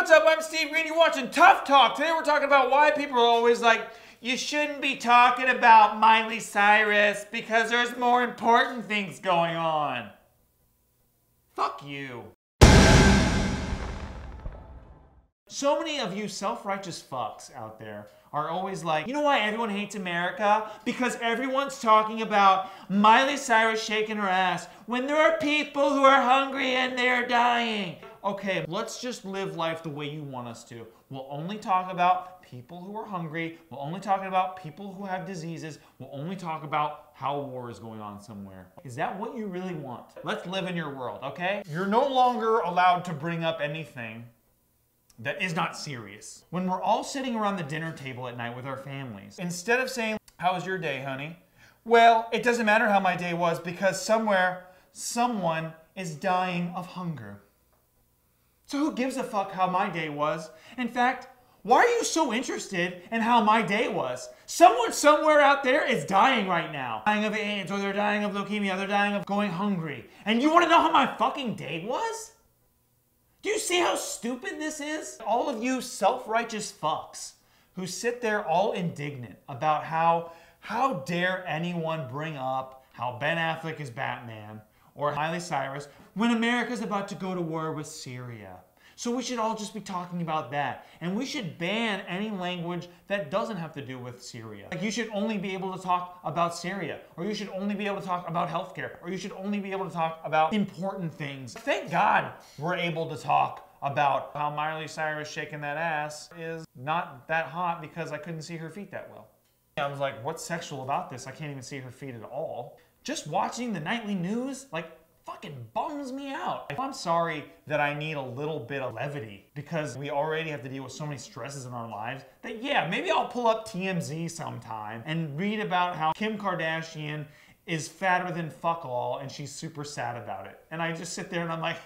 what's up? I'm Steve Greene. You're watching Tough Talk. Today we're talking about why people are always like, you shouldn't be talking about Miley Cyrus because there's more important things going on. Fuck you. So many of you self-righteous fucks out there are always like, you know why everyone hates America? Because everyone's talking about Miley Cyrus shaking her ass when there are people who are hungry and they're dying. Okay, let's just live life the way you want us to. We'll only talk about people who are hungry. We'll only talk about people who have diseases. We'll only talk about how war is going on somewhere. Is that what you really want? Let's live in your world, okay? You're no longer allowed to bring up anything that is not serious. When we're all sitting around the dinner table at night with our families, instead of saying, how was your day, honey? Well, it doesn't matter how my day was because somewhere, someone is dying of hunger. So who gives a fuck how my day was? In fact, why are you so interested in how my day was? Someone somewhere out there is dying right now. Dying of AIDS, or they're dying of leukemia, or they're dying of going hungry. And you want to know how my fucking day was? Do you see how stupid this is? All of you self-righteous fucks who sit there all indignant about how dare anyone bring up how Ben Affleck is Batman or Miley Cyrus when America's about to go to war with Syria. So we should all just be talking about that. And we should ban any language that doesn't have to do with Syria. Like you should only be able to talk about Syria, or you should only be able to talk about healthcare, or you should only be able to talk about important things. Thank God we're able to talk about how Miley Cyrus shaking that ass is not that hot because I couldn't see her feet that well. I was like, what's sexual about this? I can't even see her feet at all. Just watching the nightly news, like, fucking bums me out. I'm sorry that I need a little bit of levity because we already have to deal with so many stresses in our lives that yeah, maybe I'll pull up TMZ sometime and read about how Kim Kardashian is fatter than fuck all and she's super sad about it. And I just sit there and I'm like,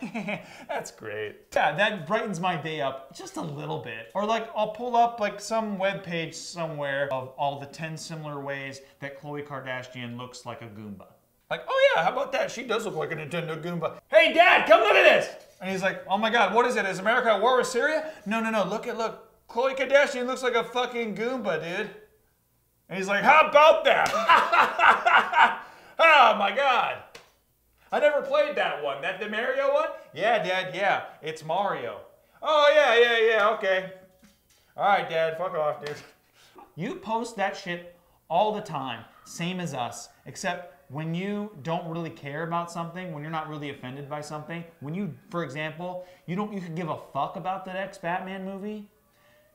that's great. Yeah, that brightens my day up just a little bit. Or like I'll pull up like some webpage somewhere of all the 10 similar ways that Khloe Kardashian looks like a Goomba. Like, oh yeah, how about that? She does look like a Nintendo Goomba. Hey Dad, come look at this! And he's like, oh my God, what is it? Is America at war with Syria? No, look. Khloe Kardashian looks like a fucking Goomba, dude. And he's like, how about that? Oh my God. I never played that one. The Mario one? Yeah, Dad, yeah. It's Mario. Oh yeah, okay. All right, Dad, fuck off, dude. You post that shit all the time, same as us, except when you don't really care about something, when you're not really offended by something, when you, for example, you could give a fuck about the next Batman movie,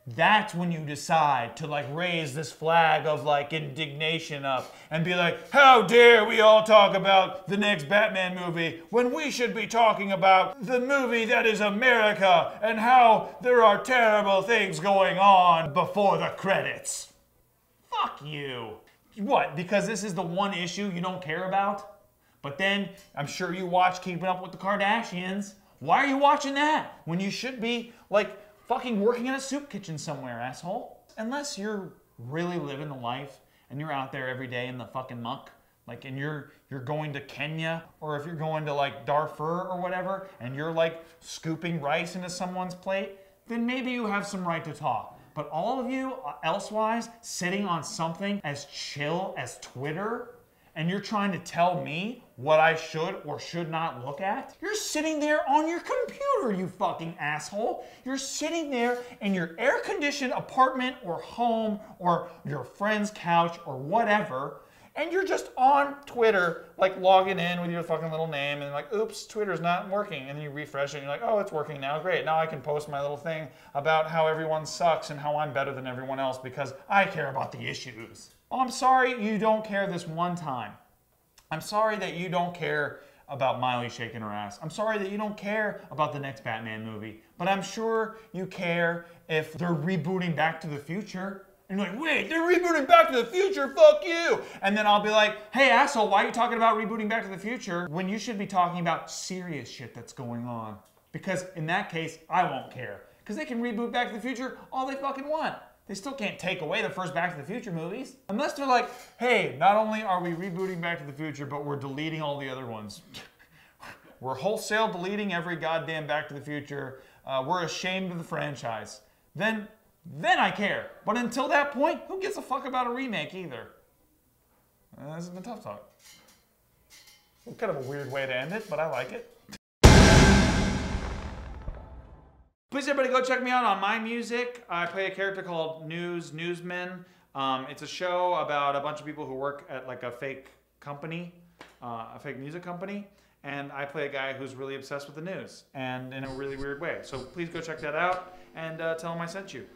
that's when you decide to like raise this flag of like indignation up and be like, how dare we all talk about the next Batman movie when we should be talking about the movie that is America and how there are terrible things going on before the credits. Fuck you. What, because this is the one issue you don't care about? But then, I'm sure you watch Keeping Up with the Kardashians. Why are you watching that? When you should be, like, fucking working in a soup kitchen somewhere, asshole. Unless you're really living the life and you're out there every day in the fucking muck. Like, and you're going to Kenya, or if you're going to, like, Darfur or whatever, and you're, like, scooping rice into someone's plate, then maybe you have some right to talk. But all of you, elsewise, sitting on something as chill as Twitter, and you're trying to tell me what I should or should not look at? You're sitting there on your computer, you fucking asshole. You're sitting there in your air-conditioned apartment or home or your friend's couch or whatever, and you're just on Twitter, like logging in with your fucking little name, and like, oops, Twitter's not working. And then you refresh it, and you're like, oh, it's working now, great. Now I can post my little thing about how everyone sucks and how I'm better than everyone else because I care about the issues. Well, I'm sorry you don't care this one time. I'm sorry that you don't care about Miley shaking her ass. I'm sorry that you don't care about the next Batman movie. But I'm sure you care if they're rebooting Back to the Future. And you're like, wait, they're rebooting Back to the Future, fuck you! And then I'll be like, hey asshole, why are you talking about rebooting Back to the Future when you should be talking about serious shit that's going on? Because in that case, I won't care. Because they can reboot Back to the Future all they fucking want. They still can't take away the first Back to the Future movies. Unless they're like, hey, not only are we rebooting Back to the Future, but we're deleting all the other ones. We're wholesale deleting every goddamn Back to the Future we're ashamed of the franchise, then I care. But until that point, who gives a fuck about a remake either? This has been Tough Talk. Kind of a weird way to end it, but I like it. Please, everybody, go check me out on My Music. I play a character called Newsman. It's a show about a bunch of people who work at like a fake company, a fake music company. And I play a guy who's really obsessed with the news, and in a really weird way. So please go check that out and tell him I sent you.